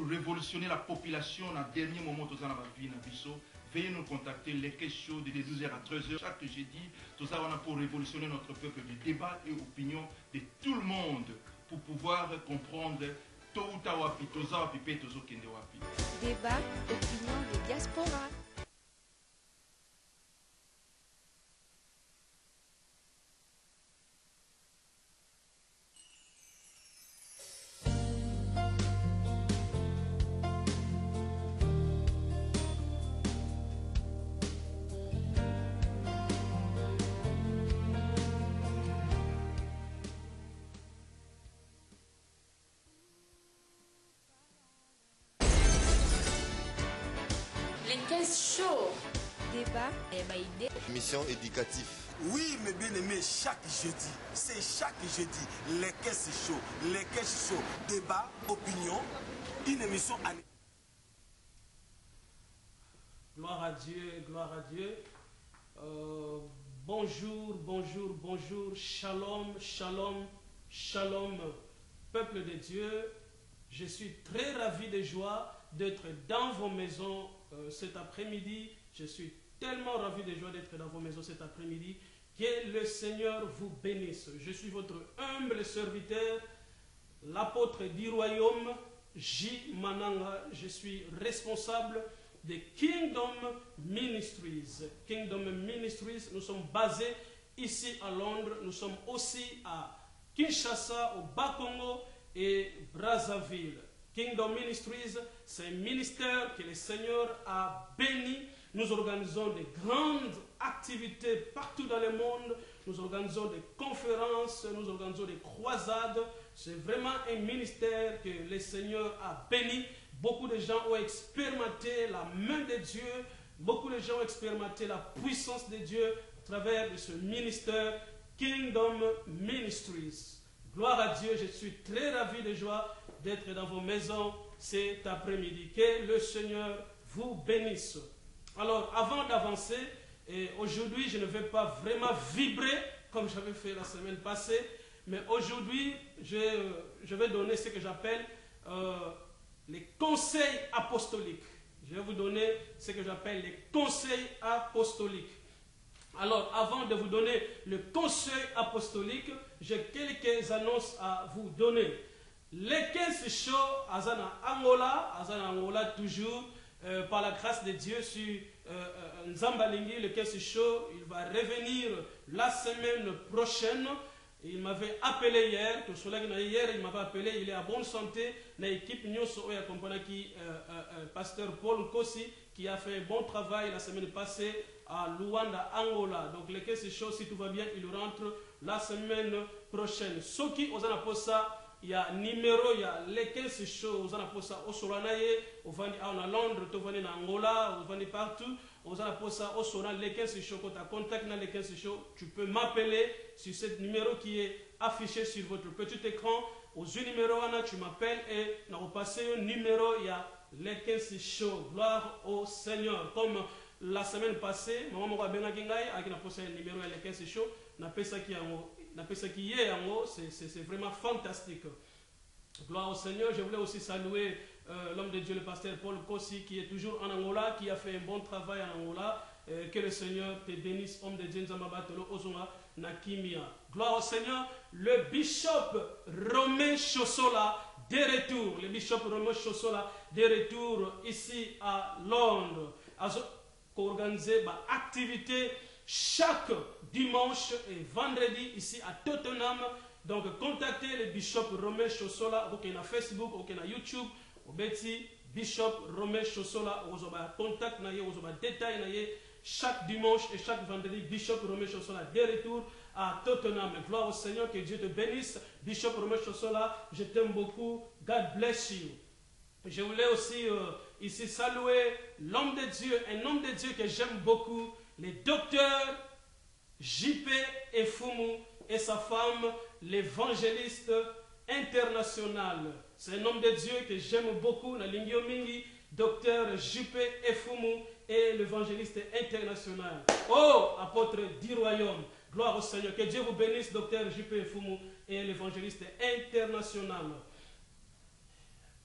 révolutionner la population dans le dernier moment de la vie. Veuillez nous contacter, les questions de 12h à 13h chaque jeudi. Tout ça, on a pour révolutionner notre peuple de débat et opinion de tout le monde pour pouvoir comprendre tout ou ta wapi, toza wapi, pe tozo kende wapi. Débat, opinion de diaspora. Chaud. Débat et idée. Mission éducative. Oui, mes bien-aimés, chaque jeudi, c'est chaque jeudi, les caisses chauds, les caisses chauds, débat, opinion, une émission à... Gloire à Dieu, gloire à Dieu. Bonjour, bonjour, bonjour, shalom, shalom, shalom, peuple de Dieu. Je suis très ravi de joie d'être dans vos maisons cet après-midi. Je suis tellement ravi de joie d'être dans vos maisons cet après-midi. Que le Seigneur vous bénisse. Je suis votre humble serviteur, l'apôtre du royaume, J. Mananga. Je suis responsable de Kingdom Ministries. Kingdom Ministries, nous sommes basés ici à Londres. Nous sommes aussi à Kinshasa, au Bas-Congo et Brazzaville. Kingdom Ministries, c'est un ministère que le Seigneur a béni. Nous organisons de grandes activités partout dans le monde. Nous organisons des conférences, nous organisons des croisades. C'est vraiment un ministère que le Seigneur a béni. Beaucoup de gens ont expérimenté la main de Dieu. Beaucoup de gens ont expérimenté la puissance de Dieu à travers de ce ministère Kingdom Ministries. Gloire à Dieu, je suis très ravi de joie d'être dans vos maisons cet après-midi. Que le Seigneur vous bénisse. Alors, avant d'avancer, aujourd'hui, je ne vais pas vraiment vibrer comme j'avais fait la semaine passée, mais aujourd'hui, je vais donner ce que j'appelle les conseils apostoliques. Je vais vous donner ce que j'appelle les conseils apostoliques. Alors, avant de vous donner le conseil apostolique, j'ai quelques annonces à vous donner. Les 15 shows, Azana Angola toujours, par la grâse de Dieu, sur Nzambalingi, le 15 show, il va revenir la semaine prochaine. Il m'avait appelé hier, il m'avait appelé, il est à bonne santé. L'équipe Nyoso qui pasteur Paul Kossi, qui a fait un bon travail la semaine passée à Luanda, Angola. Donc les 15 shows, si tout va bien, il rentre la semaine prochaine. Soki, Ozana Posa, il y a numéro, il y a les 15 shows, Ozana Posa, Osolanaye, on va à Londres, on va en Angola, on va partout. Ozana Posa, Osona, les 15 shows, quand tu as contact dans les 15 shows, tu peux m'appeler sur ce numéro qui est affiché sur votre petit écran. Aux numéros, tu m'appelles et on va passer un numéro, il y a les 15 shows. Gloire au Seigneur. Comme la semaine passée, maman m'a dit que posé un numéro les 15 shows, c'est vraiment fantastique. Gloire au Seigneur. Je voulais aussi saluer l'homme de Dieu, le pasteur Paul Kossi, qui est toujours en Angola, qui a fait un bon travail en Angola. Que le Seigneur te bénisse, homme de Dieu, Nzambabatolo, Ozunga, Nakimia. Gloire au Seigneur. Le bishop Romain Chossola, de retour. Le bishop Romain Chossola, de retour ici à Londres. Organiser une activité chaque dimanche et vendredi ici à Tottenham. Donc contactez le bishop Romain Chossola, ou na Facebook, ou na YouTube, ou beti bishop Romain Chossola, ou zoba contact na ye, ou zoba détail na ye. Chaque dimanche et chaque vendredi, bishop Romain Chossola de retour à Tottenham. Gloire au Seigneur, que Dieu te bénisse. Bishop Romain Chossola, je t'aime beaucoup. God bless you. Je voulais aussi ici saluer l'homme de Dieu, un homme de Dieu que j'aime beaucoup, le docteur J.P. Efumu et sa femme, l'évangéliste international. C'est un homme de Dieu que j'aime beaucoup, Nalingio Mingi, docteur J.P. Efumu et l'évangéliste international. Oh, apôtre du royaume, gloire au Seigneur. Que Dieu vous bénisse, docteur J.P. Efumu et l'évangéliste international.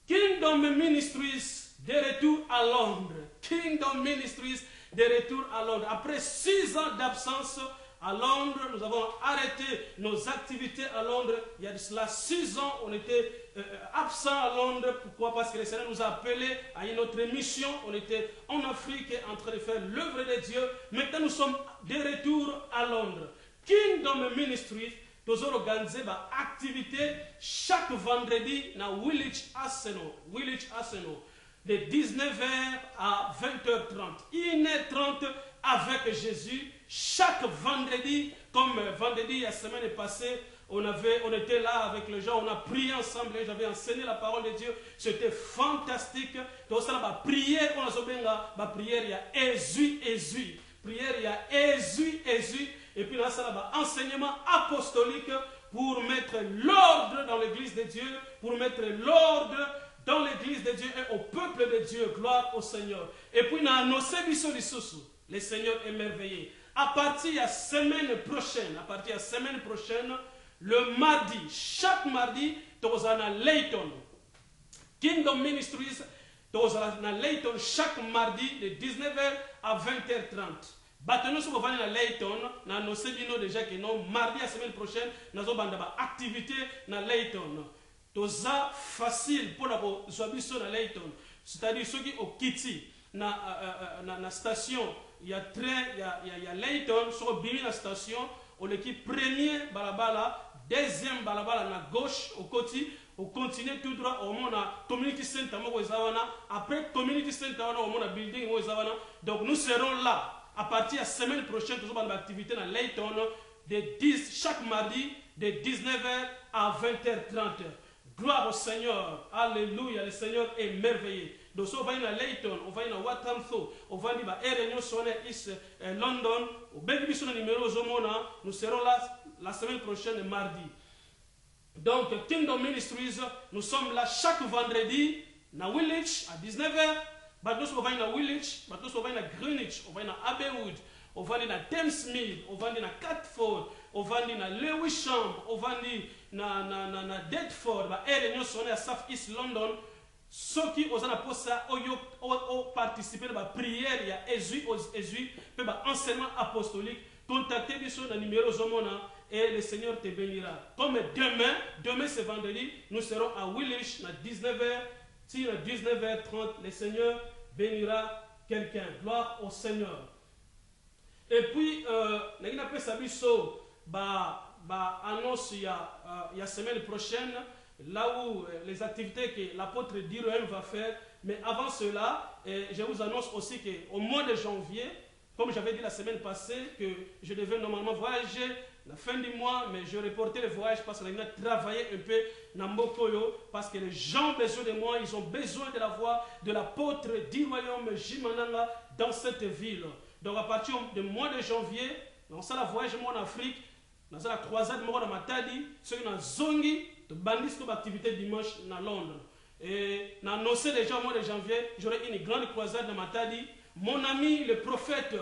Kingdom Ministries de retour à Londres. Kingdom Ministries de retour à Londres. Après 6 ans d'absence à Londres, nous avons arrêté nos activités à Londres. Il y a de cela 6 ans, on était absents à Londres. Pourquoi? Parce que le Seigneur nous a appelés à une autre mission. On était en Afrique en train de faire l'œuvre de Dieu. Maintenant, nous sommes de retour à Londres. Kingdom Ministries, nous avons organisé une activité chaque vendredi dans Village Arsenal. De 19h à 20h30. 1h30 avec Jésus. Chaque vendredi, comme vendredi, la semaine passée, on était là avec les gens, on a prié ensemble, j'avais enseigné la parole de Dieu, c'était fantastique. Donc ça, la prière, on a la prière, il y a Jésus. Prière, il y a Jésus. Et puis là, ça, là, enseignement apostolique pour mettre l'ordre dans l'église de Dieu, pour mettre l'ordre dans l'église de Dieu et au peuple de Dieu. Gloire au Seigneur. Et puis, on a annoncé le Seigneur est merveilleux. À partir de la semaine prochaine, le mardi, chaque mardi, nous avons à Layton. Kingdom Ministries, nous avons à Layton chaque mardi de 19h à 20h30. Maintenant, si vous allez à Layton, nous avons annoncé déjà que mardi, la semaine prochaine, nous avons une activité à Layton. C'est facile pour la Zoabiso à Layton. C'est-à-dire ceux qui ont quitté la station. Il y a Layton, sur la station, on équipe premier balabala, deuxième balabala à gauche, au côté, on continue tout droit, on a Community Center, après Community Center, on a Building, donc nous serons là. À partir de la semaine prochaine, nous avons une activité dans Layton, chaque mardi, de 19h à 20h30. Gloire au Seigneur, alléluia, le Seigneur est merveilleux. Donc, on va à Layton, on va à Wathamtho, on va à Réunion East London, au Belgique, numéro Zomona, nous serons là la semaine prochaine, mardi. Donc, Kingdom Ministries, nous sommes là chaque vendredi, dans Village, à 19h. On va à Village, on va à Greenwich, on va à Abbeywood, on va à Thamesmead, on va à Catford, on va à Lewisham, on va à Deptford, à Réunion à South East London. Ceux qui ont participé à la prière, il y a Jésus, peut enseignement apostolique, contactez nous sur le numéro Zomona et le Seigneur te bénira. Comme demain c'est vendredi, nous serons à Woolwich à 19h, si à 19h30, le Seigneur bénira quelqu'un. Gloire au Seigneur. Et puis, nous avons fait annonce il y a la semaine prochaine. Là où les activités que l'apôtre Diroem va faire. Mais avant cela, je vous annonce aussi qu'au mois de janvier, comme j'avais dit la semaine passée, que je devais normalement voyager la fin du mois, mais je reportais le voyage parce que j'ai travaillé un peu dans Mokoyo, parce que les gens ont besoin de moi, ils ont besoin de la voix de l'apôtre Diroem Jimananga dans cette ville. Donc à partir du mois de janvier, dans ça la voyage en Afrique, dans la croisade de Matadi, ceux qui ont zongi, de bandits comme activité dimanche à Londres. Et dans annoncé déjà au mois de janvier, j'aurai une grande croisade dans Matadi. Mon ami, le prophète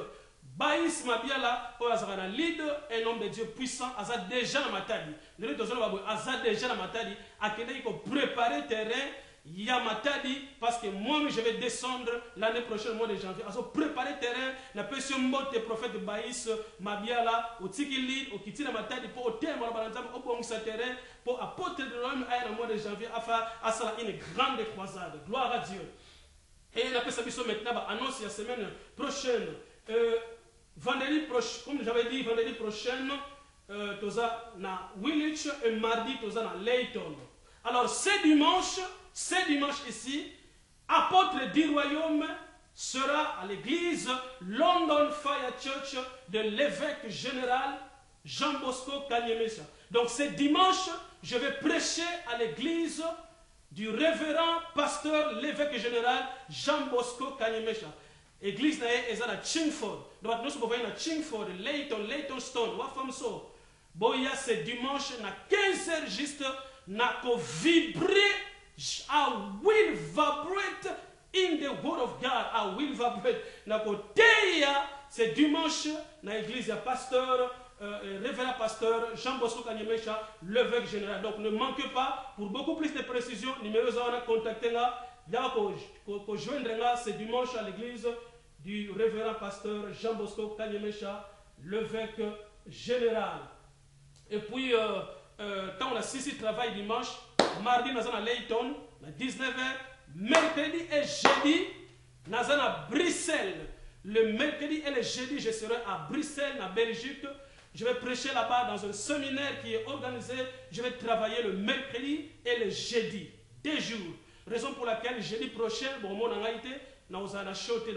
Baïs Mabiala, un leader, un homme de Dieu puissant, a déjà dans Matadi. Le a déjà dans Matadi, à quel il faut préparer le terrain. Il y a Matadi, parce que moi je vais descendre l'année prochaine, au mois de janvier. Alors préparer le terrain, la personne morte du prophète Baïs Mabiala, au Tikili, au Kitila Matadi, pour au terme, au bon terrain, pour apporter de l'homme au mois de janvier, afin à ça une grande croisade. Gloire à Dieu. Et la personne maintenant annonce la semaine prochaine. Vendredi prochain, comme j'avais dit, vendredi prochain, tu as na Woolwich et mardi, tu as na Layton. Alors, ce dimanche ici, apôtre du royaume sera à l'église London Fire Church de l'évêque général Jean Bosco Kanyemesa. Donc, ce dimanche, je vais prêcher à l'église du révérend pasteur l'évêque général Jean Bosco Kanyemesa. Église est à Chingford. Donc, nous sommes à Chingford, Layton Stone, Wafamso. Boya, ce dimanche, na 15h juste, na ko vibrer, I will vibrate in the word of God. I will vibrate. Na ko teya, ce dimanche, na église, pasteur révérend pasteur Jean Bosco Kanyemecha, l'évêque général. Donc ne manquez pas, pour beaucoup plus de précisions, numéro 0, contactez-la. Ce dimanche à l'église du révérend pasteur Jean Bosco Kanyemecha, l'évêque général. Et puis, quand on a 6 travail dimanche, mardi, nous sommes à Layton, à 19h, mercredi et jeudi, nous sommes à Bruxelles. Le mercredi et le jeudi, je serai à Bruxelles, en Belgique. Je vais prêcher là-bas dans un séminaire qui est organisé. Je vais travailler le mercredi et le jeudi, 2 jours. Raison pour laquelle le jeudi prochain, bon, mon été, nous allons choter,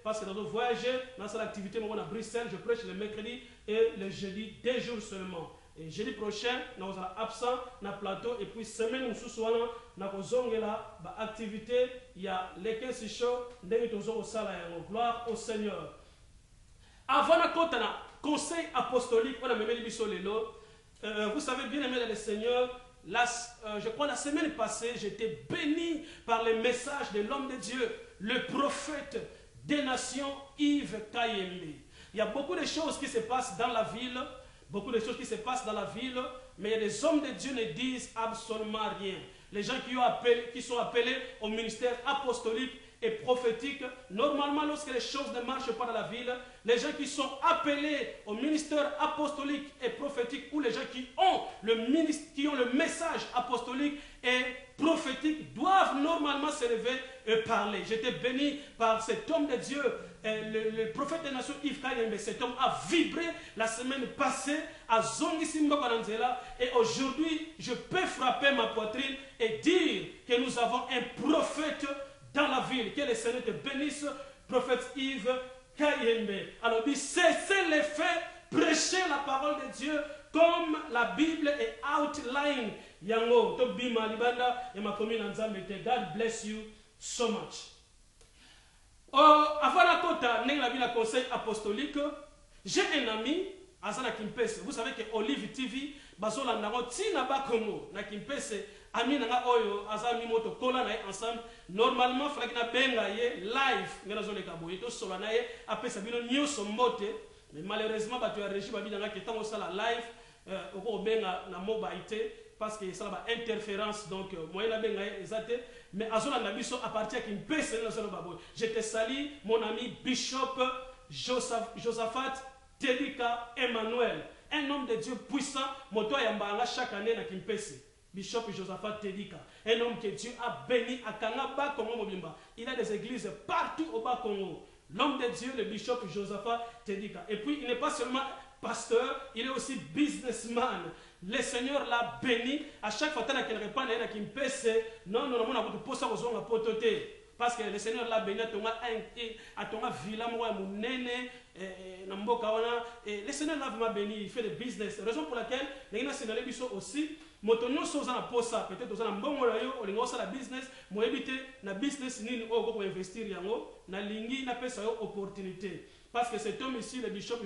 parce que nous allons voyager dans cette activité à Bruxelles. Je prêche le mercredi et le jeudi, 2 jours seulement. Et jeudi prochain, nous allons absent dans le plateau. Et puis, semaine où nous allons la activité, il y a les 15 shows, gloire au Seigneur. Avant de conseil apostolique, on a même vous savez bien aimé le Seigneur. Je crois la semaine passée, j'étais béni par le message de l'homme de Dieu, le prophète des nations, Yves Kayembe. Il y a beaucoup de choses qui se passent dans la ville, mais les hommes de Dieu ne disent absolument rien. Les gens qui sont appelés au ministère apostolique et prophétique, normalement lorsque les choses ne marchent pas dans la ville, les gens qui sont appelés au ministère apostolique et prophétique ou les gens qui ont le message apostolique et prophétique doivent normalement se lever et parler. J'étais béni par cet homme de Dieu, le prophète des nations Yves Kayembe. Cet homme a vibré la semaine passée à Zongisimba Bananzela et aujourd'hui je peux frapper ma poitrine et dire que nous avons un prophète dans la ville. Que le Seigneur te bénisse, prophète Yves Kayembe. Alors, dit, cessez les faits, prêchez la parole de Dieu comme la Bible est outline. Yango, to bima libanda, et ma commune Nzambete. God bless you so much. Avant la kota, la ville conseil apostolique, j'ai un ami, Azana Kimpese. Vous savez que Olive TV, Bazola Nango, Tina Bakongo, na Kimpese, ami nanga oyo azami moto kola na ensemble normalement fallait na benga ye live ngena zole kaboye to sola na ye apesa bino nyoso mbote mais malheureusement batu ya régie babi nanga ketango sala live oko benga na mobaité parce que ça va interférence donc moyen na benga ye ezate mais azola na biso à partir qui mpese na zole baboye. Je te salue mon ami Bishop Josaphat Tedika Emmanuel, un homme de Dieu puissant moto ya mbanga chaque année na Kimpese. Bishop Josaphat Tedika, un homme que Dieu a béni à Kangaba, Congo Mobimba. Il a des églises partout au Bas-Congo. L'homme de Dieu, le bishop Josaphat Tedika. Et puis, il n'est pas seulement pasteur, il est aussi businessman. Le Seigneur l'a béni. À chaque fois qu'il répond, il me pèse. Non, on a pour ça aux hommes pototer. Parce que le Seigneur l'a béni à ton villa, le Seigneur l'a vraiment béni, il fait des business. Raison pour laquelle, les gens aussi, motonyo soza na posa peut-être oza na mbongo na yo olingo sala business mo éviter na business nini o ko investir yango na lingi na pesa yo opportunité parce que cet homme ici le bishop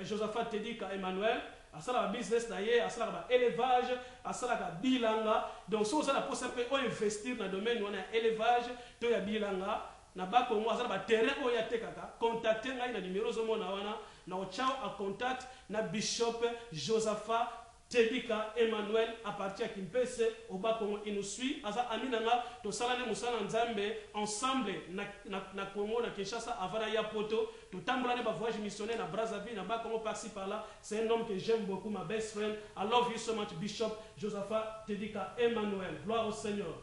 Josaphat Tedika Emmanuel asala business na ye asala ba élevage asala ka bilanga donc soza na posa pe o investir na domaine wana élevage to ya bilanga na ba Kongo asala ba terrain o ya tekaka contacter ngai na numéro zo mona wana na ochao a contact na bishop Josaphat Tedika Emmanuel à partir à Kimpese au bas Congo. Il nous suit asa aminanga to salane musala nzambe ensemble na Congo na Kinshasa avant ya poto to tambola ba voyage missionnaire na Brazzaville na bas Congo par-ci par-là. C'est un homme que j'aime beaucoup, ma best friend. I love you so much, Bishop Josaphat Tedika Emmanuel. Gloire au Seigneur.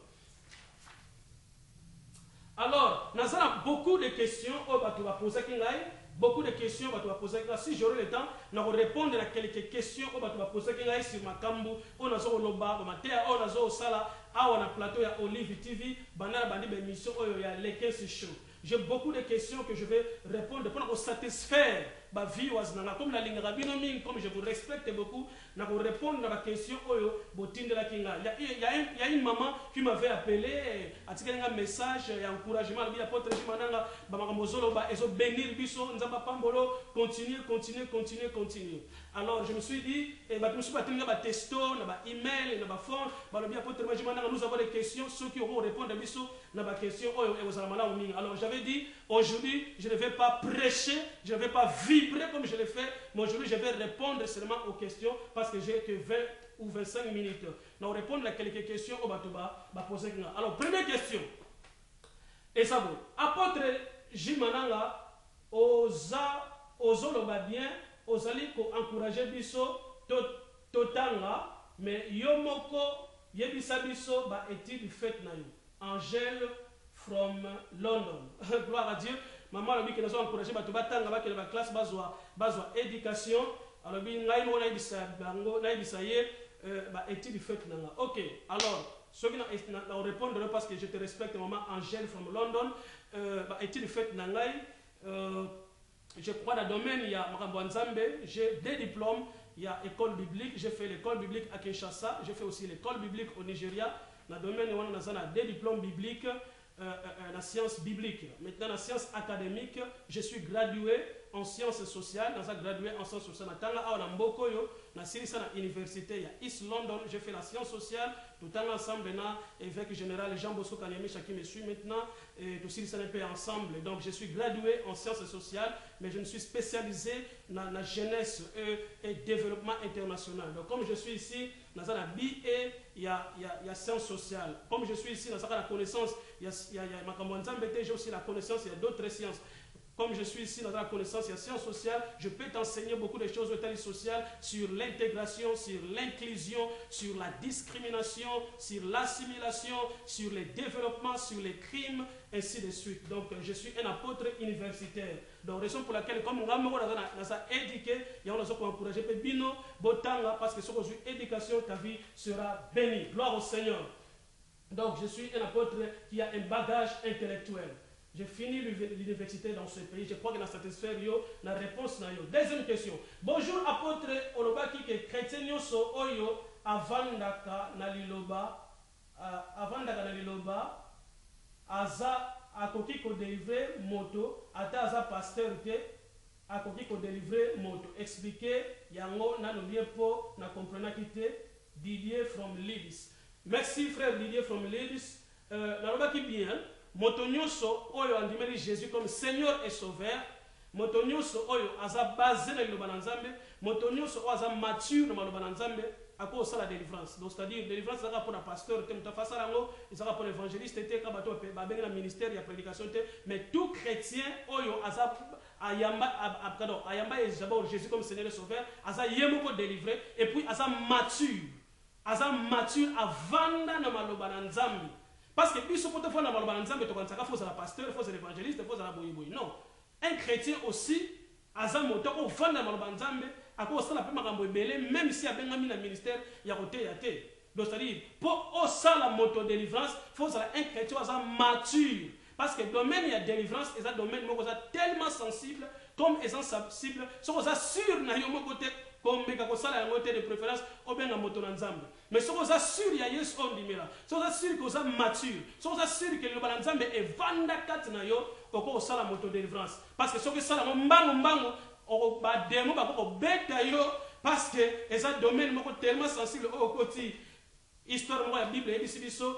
Alors, nous avons beaucoup de questions tu vas poser beaucoup de questions tu vas poser. Si j'aurai le temps, je vais répondre à quelques questions tu vas poser sur ma cambu. On a zo loba, on a zo sala, on a plateau ya Olive TV, banana bandi émission ya les 15 show. J'ai beaucoup de questions que je vais répondre pour satisfaire ma vie. Comme la ligne rabinomin, comme je vous respecte beaucoup, je vais répondre à la question. Il y a une maman qui m'avait appelé, a tiré un message et encouragement. Il y a l'apôtre Jimananga, bénir Biso, Nzamba Pambolo, continuez. Alors je me suis dit, je me suis battu dans des textos, dans des emails, dans des formes. Nous avons des questions, ceux qui auront répondu à des questions. Alors j'avais dit, aujourd'hui, je ne vais pas prêcher, je ne vais pas vibrer comme je l'ai fait, mais aujourd'hui, je vais répondre seulement aux questions parce que j'ai que 20 ou 25 minutes. Nous répondre à quelques questions au Batuba. Alors, première question. Et ça vaut. Apôtre Jimananga, ozoloba bien, ozali ko encourager biso, totanga, mais yomoko, yebisa biso, ba étude fait na yo. Angèle from London. Gloire à Dieu. Maman a dit que nous avons encouragé Batuba Tanga, ba la classe bazwa éducation. Alors, bien, nous avons étude fait na. Ok, alors. Ceux qui n'ont répondu parce que je te respecte, maman Angèle from London. Étude faite nangai. Je crois dans le domaine, il y a Makambo-Nzambe, j'ai des diplômes. Il y a école biblique, j'ai fait l'école biblique à Kinshasa, j'ai fait aussi l'école biblique au Nigeria. Dans le domaine, on a des diplômes bibliques, la science biblique. Maintenant, la science académique, je suis gradué en sciences sociales, dans gradué en sciences sociales. Dans l'université à East London, j'ai fait la science sociale, tout ensemble, évêque général Jean Bosco Kanyemi, chacun me suit maintenant, et tout ça ensemble. Donc, je suis gradué en sciences sociales, mais je me suis spécialisé dans la jeunesse et développement international. Donc, comme je suis ici, dans la BA, il y a sciences sociales. Comme je suis ici, dans la connaissance, il y a j'ai aussi la connaissance, il y a d'autres sciences. Comme je suis ici dans la connaissance et la science sociale, je peux t'enseigner beaucoup de choses au terrain social sur l'intégration, sur l'inclusion, sur la discrimination, sur l'assimilation, sur le développement, sur les crimes, ainsi de suite. Donc, je suis un apôtre universitaire. Donc, raison pour laquelle, comme on a éduqué, il y a encouragé Bino, Botanga, parce que sur l'éducation, ta vie sera bénie. Gloire au Seigneur. Donc, je suis un apôtre qui a un bagage intellectuel. J'ai fini l'université dans ce pays. Je crois que dans cette sphère, la réponse est yo. Deuxième question. Bonjour, apôtre Olobaki, que chrétien so oyo avandaka na liloba, aza akoki ko délivrer moto, ata aza pasteur te, akoki ko délivrer moto. Expliquez yango na nobie po na comprenaki te. Didier from Leeds. Merci frère Didier from Leeds. Nalobaki bien. Motonyoso oyo andimeli Jésus comme Seigneur et Sauveur. Motonyoso oyo aza basé na liloba na Nzambe. Motonyoso oyo aza mature na maloba na Nzambe. Ako ça la délivrance. Donc c'est-à-dire délivrance ça pour un pasteur te muta fasa rango, ça pour l'évangéliste te ka bato ba benga ministère ya prédication te, mais tout chrétien oyo aza ayamba et d'abord Jésus comme Seigneur et Sauveur, aza yemoko délivré et puis aza mature. Aza mature avanda na maloba na Nzambe. Parce que puis ce faut faire la malbanzambe to kanzaka faut la pasteur, faut l'évangéliste, faut la boyiboyi. Non. Un chrétien aussi aza moto au fond la malbanzambe à cause ça la pe makambo ebele même si a benga na ministère ya côté ya té. Donc c'est-à-dire pour au ça la moto délivrance, faut ça un chrétien aza mature. Parce que domaine il y a délivrance et ça domaine moko ça tellement sensible comme étant sensible, so ça sûr na yo moko côté comme meka ko sala yango te de préférence au benga moto na Nzambe. Mais si vous assurez ya Yesu on dimela, si vous assurez que vous êtes mature, si vous assurez que le balanzambe est vanda kat na yo, oko sala moto délivrance. Parce que si vous sala mbango o ba demo ba ko beta yo parce que eza domaine moko tellement sensible au côté histoire moi la Bible et ici biso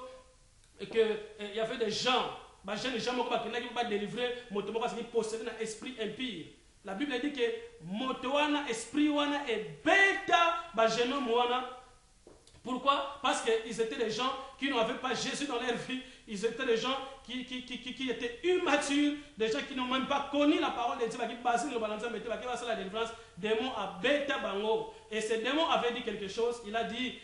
que il y avait des gens, ba jeunes gens moko ba qui ba délivrer moto moko qui possédait un esprit impur. La Bible dit que motoana esprit wana et beta ba jeune moana. Pourquoi? Parce qu'ils étaient des gens qui n'avaient pas Jésus dans leur vie. Ils étaient des gens qui étaient immatures, des gens qui n'ont même pas connu la parole de Dieu, qui basaient le balance, qui basaient la délivrance. Démon a bêta bango. Et ce démon avait dit quelque chose. Il a dit,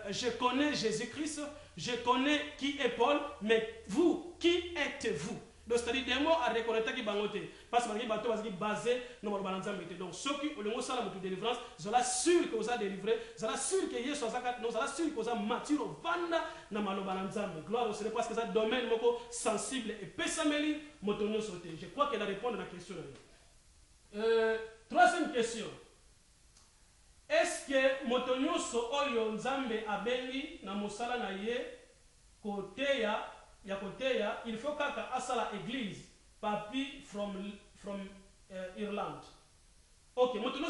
je connais Jésus-Christ, je connais qui est Paul, mais vous, qui êtes-vous? Donc, c'est-à-dire, des mots à reconnaître qui bangote. Parce que les bateaux sont basés dans le balance. Donc, ceux qui ont le mot salam de délivrance, je l'assure que vous avez délivré, je l'assure que Yesu a nous l'assure que vous avez mature au vanda dans le balance. Gloire au Seigneur, parce que c'est un domaine sensible et pessameli, motonio sauté. Je crois qu'elle a répondu à la question. Troisième question. Est-ce que motonio so oyo nzambe abengi na mosala na ye côté ya il faut qu'à asala église papi from Ireland. Ok, maintenant,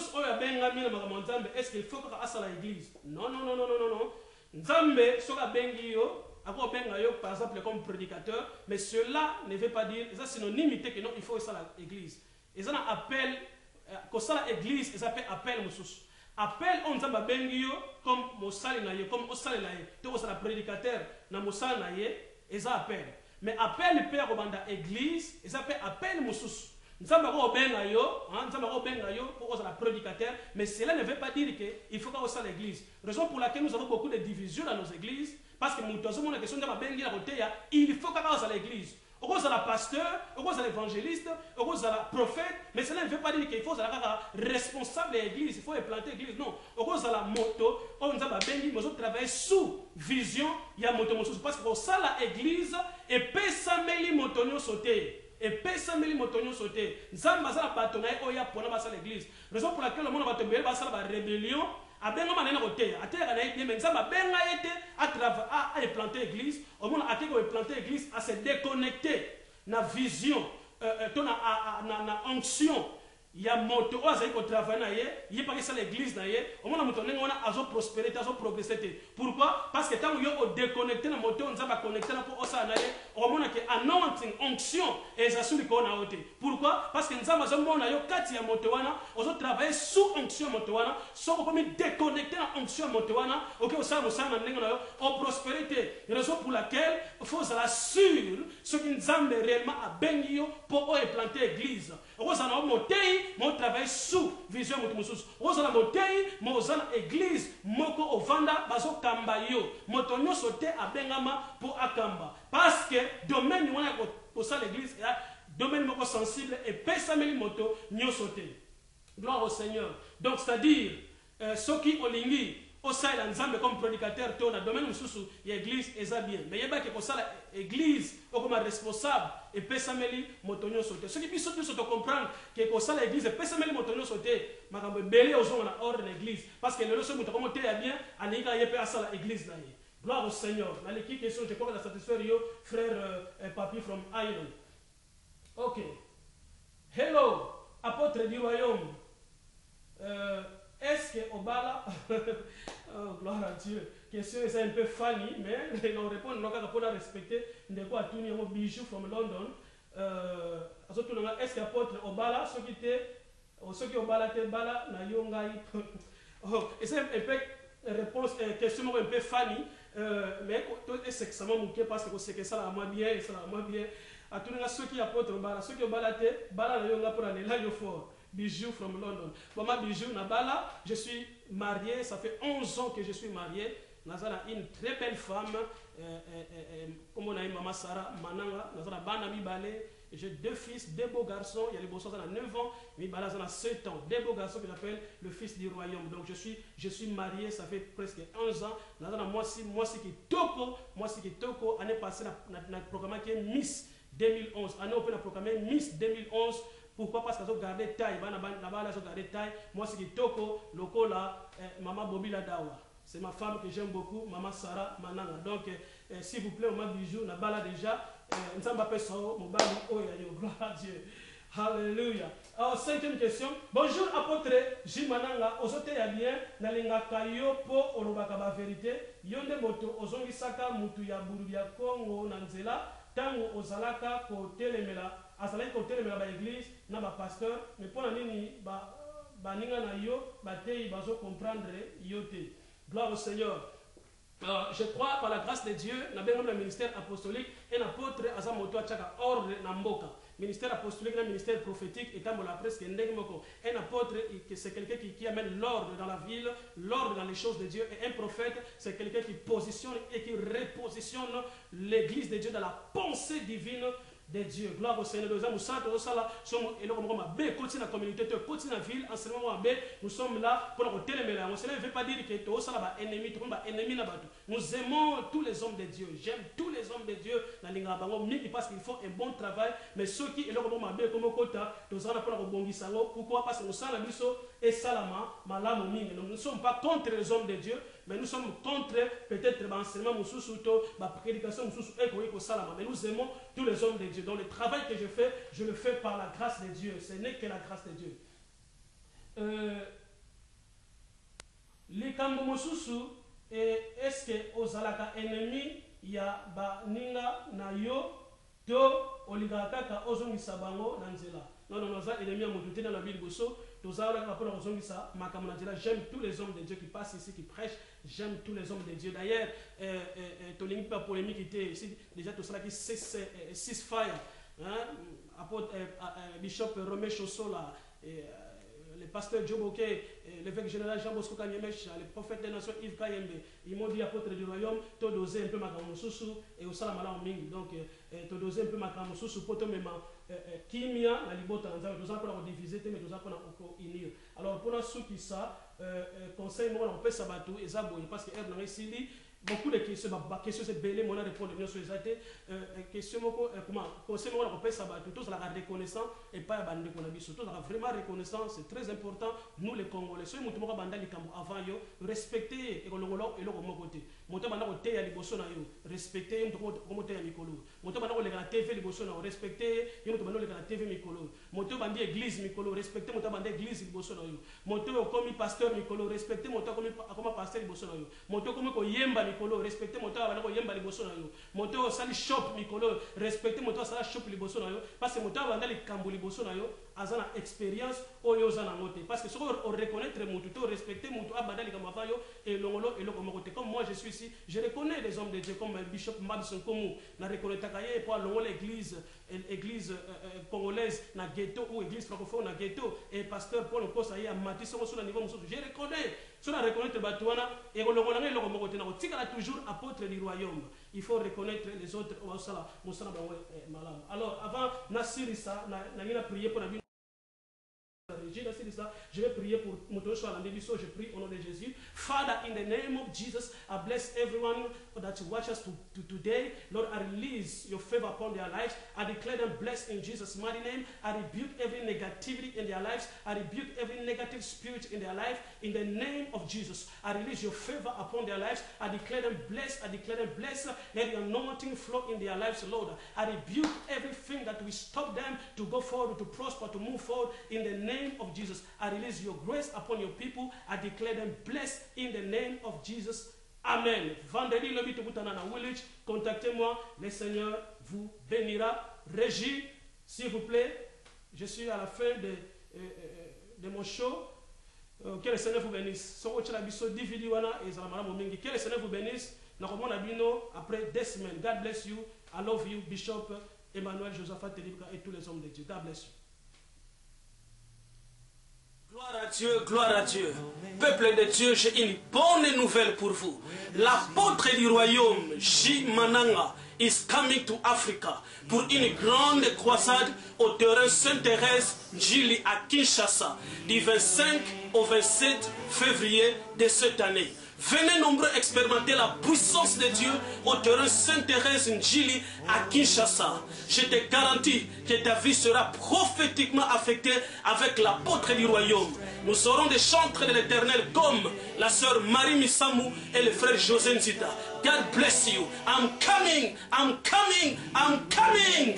est-ce qu'il faut que ça l'église? Non, non, non, non, non, non, non. Nzambe, soka bengi yo, ako benga yo, par exemple, comme prédicateur, mais cela ne veut pas dire, ça synonymité que non, il faut que ça l'église. Et ça appelle, que ça l'église, ça appelle moussous. Appel on nzamba bengi yo, comme mosali na ye, comme osali na ye, to osala prédicateur, na mosali na ye, et ça appelle. Mais appel père au banda église, et ça appelle moussous. Nous sommes pour la prédicateur, mais cela ne veut pas dire qu'il faut qu'on soit l'église. Raison pour laquelle nous avons beaucoup de divisions dans nos églises, parce que nous avons une question de il faut qu'on soit l'église. On soit la pasteur, on soit l'évangéliste, on soit la prophète, mais cela ne veut pas dire qu'il faut être responsable de l'église, il faut implanter l'église. Non, on soit la moto, on travaille sous vision, il y a moto, parce qu'on soit l'église et personne ne moto sauter. Et personne ne peut sauter. Nzamba za batona oya pona basa l'église. Raison pour laquelle le monde va tomber basa la rébellion. Abenga manena côté. Atera na bien mais nzamba benga été à implanter l'église. Au monde a été implanter l'église à se déconnecter na vision na onction. Il y a moto oza ko travailler na ye, il pas que ça l'église na ye. Au monde moto nenga a zo prospérité, a zo progresser. Pourquoi? Parce que tant yo déconnecter na moto nzamba connecter na pour osa na ye. Au monde que anointing, onction et ça sur ko na ote. Pourquoi? Parce que nzamba zo mona yo kati ya moto wana, ozo travailler sous onction moto wana, so ko mi déconnecter na onction moto wana, OK osa na nenga na yo, en prospérité. Raison pour laquelle il faut ça sûr ce que nzamba réellement a bengi yo pour implanter église. Oza na motei mon travail sous vision moto mususu. Oza na motei mo oza na église moko ovanda bazo kamba yo. Moto nyonso te abengama pour akamba. Parce que domaine wana pour ça l'église domaine moko sensible et pesameli moto nyonso te. Gloire au Seigneur. Donc c'est-à-dire soki olingi osala nzambe comme prédicateur to na domaine mususu ya église eza bien. Mais yeba ke kosala église comme responsable et pesameli motonyo sauté. Ce qui biso tout to comprendre que kosala église pesameli motonyo sauté makambo belé ozonga na ordre l'église parce que le leçon muto comme te ya bien alika yepe asala église na ye. Gloire au Seigneur. Dans les questions je crois que la satisfaire yo frère Papi from Ireland. OK. Hello apôtre du royaume. Est-ce que Obala, oh, gloire à Dieu, question est un peu funny, mais on répond pour la respecter. De quoi tout le bijou from London. Est-ce que apôtre Obala, ceux qui Obala te bala na yongai. Et c'est un peu réponse, question un peu funny, mais c'est extrêmement mouqué parce que c'est que ça la moi bien, ça la moi bien. À tous les ceux qui apôtre Obala, ceux qui Obala te bala na yonga pour aller là yo fort. Bijou from London. Maman Bijou Nabala, je suis marié, ça fait 11 ans que je suis marié. Nazara une très belle femme, comme on a eu Maman Sarah Mananga, Nazara Banami Balé. J'ai 2 fils, 2 beaux garçons. Il y a les beaux garçons à 9 ans, mais Bala a 7 ans. 2 beaux garçons que j'appelle le fils du royaume. Donc je suis marié, ça fait presque 11 ans. Nazara moi si qui toko, année passée, on a programmé qui est Miss 2011. Année on a programmé Miss 2011. Pourquoi? Parce qu'ils ont gardé taille. Là-bas, ils ont gardé taille. Moi, c'est qui toko, loko là, Maman Bobila Dawa. C'est ma femme que j'aime beaucoup, Maman Sarah Mananga. Donc, s'il vous plaît, Maman Bijou, n'a pas là déjà. Nous sommes pas mon bali, oh, gloire à Dieu. Alléluia. Alors, 5e question. Bonjour, apôtre Jimananga. Osote ya bien, nalinga kayo po orobaka ba vérité. Yonde moto, ozongi saka mutu ya buru ya Kongo nanzela. Tango ozalaka ko telemela. Azalaki kotelemela ba église na ba pasteur mais pour nini ba ninga na yo ba tei bazo comprendre yo te. Gloire au Seigneur. Je crois par la grâce de Dieu na benga le ministère apostolique et apôtre azamoto achaka ordre na mboka. Ministère apostolique et ministère prophétique étant la presque un apôtre c'est quelqu'un qui amène l'ordre dans la ville, l'ordre dans les choses de Dieu, et un prophète c'est quelqu'un qui positionne et qui repositionne l'église de Dieu dans la pensée divine de Dieu. Gloire au Seigneur. Nous sommes la communauté, la ville, nous sommes là pour nous téléméler. Cela ne veut pas dire que nous sommes ennemis. Nous aimons tous les hommes de Dieu. J'aime tous les hommes de Dieu parce qu'ils font un bon travail. Mais ceux qui sont pourquoi? Parce que nous sommes et Salama, nous ne sommes pas contre les hommes de Dieu, mais nous sommes contre peut-être l'enseignement, la prédication, mais nous aimons tous les hommes de Dieu. Donc le travail que je fais, je le fais par la grâce de Dieu. Ce n'est que la grâce de Dieu. likambo mosusu est-ce que ozalaka ennemi ya baninga na yo to olingaka kaka ozongisa bango na nzela? Non, oza ennemi ya moto te na bi liboso tozalaka mpona kozongisa makambo na nzela. J'aime tous les hommes de Dieu qui passent ici, qui prêchent. J'aime tous les hommes de Dieu. D'ailleurs, tolingi pa polémique était ici déjà tout ça qui six fire, apôtre Bishop Romé Chossola, le pasteur Djoboke, l'évêque général Jean Bosco Kanyemech, le prophète des nations Yves Kayembe, ils m'ont dit apôtre du royaume, to doser un peu ma kamosusu et au salamala en mingi. Donc, to doser un peu ma kamosusu pour te même kimia la libota nzambe toza mpona kodivize te mais toza mpona kounir. Alors mpona soki sa conseil moko na kopesa bato eza boye parce que ere nanga esili beaucoup de questions, questions c'est belé, mon répondre bien sur les athées. Question comment conseil moi on peut savoir tous la reconnaissant et pas abandonner qu'on a vu surtout la vraiment reconnaissant, c'est très important nous les Congolais. Soit mutu moko banda likambo avant yo respecter et kolongolo et lo komo côté. Moto banda ko te ya liboso na yo respecter mutu komo te ya mikolo. Moto banda ko lega na TV liboso na yo respecter yo mutu banda lega na TV mikolo. Moto bandi église mikolo respecter moto banda église liboso na yo. Moto komi pasteur mikolo respecter moto komi akoma pasteur liboso na yo. Moto komi ko yemba mikolo respecter moto abana ko yemba liboso na yo. Moto sali shop mikolo respecter moto sala shop liboso na yo parce que moto abanda likambo liboso na yo azana expérience oyo zana ngote parce que ce qu'on reconnaître moto to respecter moto abanda likambo avant yo et longolo et loko mokote. Comme moi je suis ici, je reconnais des hommes de Dieu comme Bishop Madison Komu na reconnaître kaye pour longolo église congolaise na ghetto ou église francophone na ghetto et pasteur Paul Kosaye a mati sur le niveau mususu. Je reconnais sur la reconnaître batuana et longolo ngai loko mokote na kotikala toujours apôtre du royaume. Il faut reconnaître les autres au sala musana bango malam. Alors avant Nasirisa na prier pour la je vais prier pour Moto Shalandebiso. Je prie au nom de Jésus. Father, in the name of Jesus, I bless everyone that watch us today. Lord, I release your favor upon their lives. I declare them blessed in Jesus' mighty name. I rebuke every negativity in their lives. I rebuke every negative spirit in their life. In the name of Jesus, I release your favor upon their lives. I declare them blessed. I declare them blessed. Let your anointing flow in their lives, Lord. I rebuke everything that will stop them to go forward, to prosper, to move forward. In the name of Jesus, I release your grace upon your people. I declare them blessed in the name of Jesus. Amen. Vendredi, le 8 août, à Woolwich, contactez-moi. Le Seigneur vous bénira. Régie, s'il vous plaît, je suis à la fin de mon show. Que le Seigneur vous bénisse. Que le Seigneur vous bénisse. Après 2 semaines. God bless you. I love you, Bishop Emmanuel Josaphat Telibka et tous les hommes de Dieu. God bless you. Gloire à Dieu, gloire à Dieu. Peuple de Dieu, j'ai une bonne nouvelle pour vous. L'apôtre du royaume, J. Mananga, is coming to Africa pour une grande croisade au terrain Sainte-Thérèse, Njili à Kinshasa, du 25 au 27 février de cette année. Venez nombreux expérimenter la puissance de Dieu au terrain Sainte-Thérèse Njili à Kinshasa. Je te garantis que ta vie sera prophétiquement affectée avec l'apôtre du royaume. Nous serons des chantres de l'Éternel comme la sœur Marie Misamou et le frère José Nzita. God bless you. I'm coming, I'm coming, I'm coming.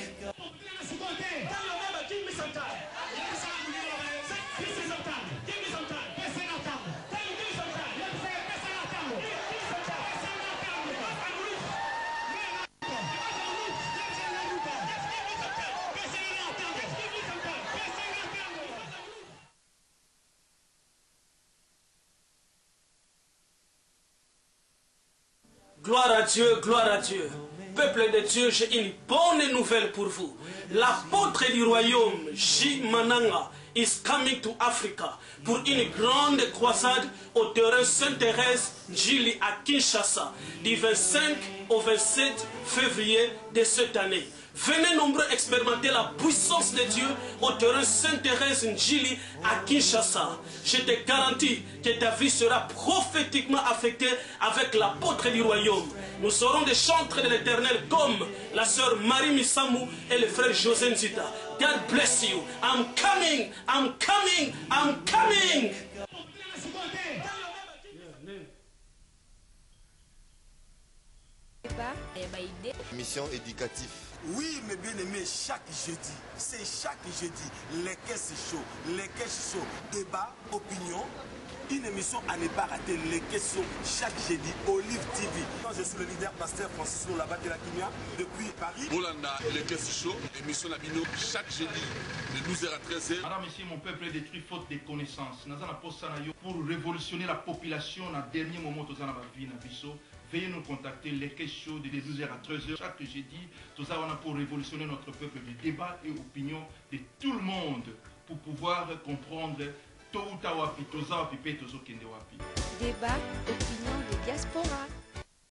Gloire à Dieu, gloire à Dieu. Peuple de Dieu, j'ai une bonne nouvelle pour vous. L'apôtre du royaume, J. Mananga, is coming to Africa pour une grande croisade au terrain Sainte-Thérèse, Njili à Kinshasa, du 25 au 27 février de cette année. Venez nombreux expérimenter la puissance de Dieu au terrain Sainte-Thérèse Njili à Kinshasa. Je te garantis que ta vie sera prophétiquement affectée avec l'apôtre du royaume. Nous serons des chantres de l'Éternel comme la sœur Marie Misamou et le frère José Nzita. God bless you. I'm coming, I'm coming, I'm coming. Débat et Mission éducative. Oui, mes bien-aimés, chaque jeudi, c'est chaque jeudi, les caisses chauds, les caisses chauds, débat, opinion. Une émission à ne pas rater, les questions chaque jeudi, Olive TV. Je suis le leader pasteur Francis Labat de la Kimia depuis Paris. Bolanda, les caisses chauds, émission Labino chaque jeudi de 12h à 13h. Madame, Monsieur, mon peuple est détruit faute de connaissances. Pour révolutionner la population, dans le dernier moment, veuillez nous contacter, les questions de 12h à 13h chaque jeudi. Tout ça, on a pour révolutionner notre peuple du débat et opinion de tout le monde pour pouvoir comprendre. Débat, opinion de diaspora.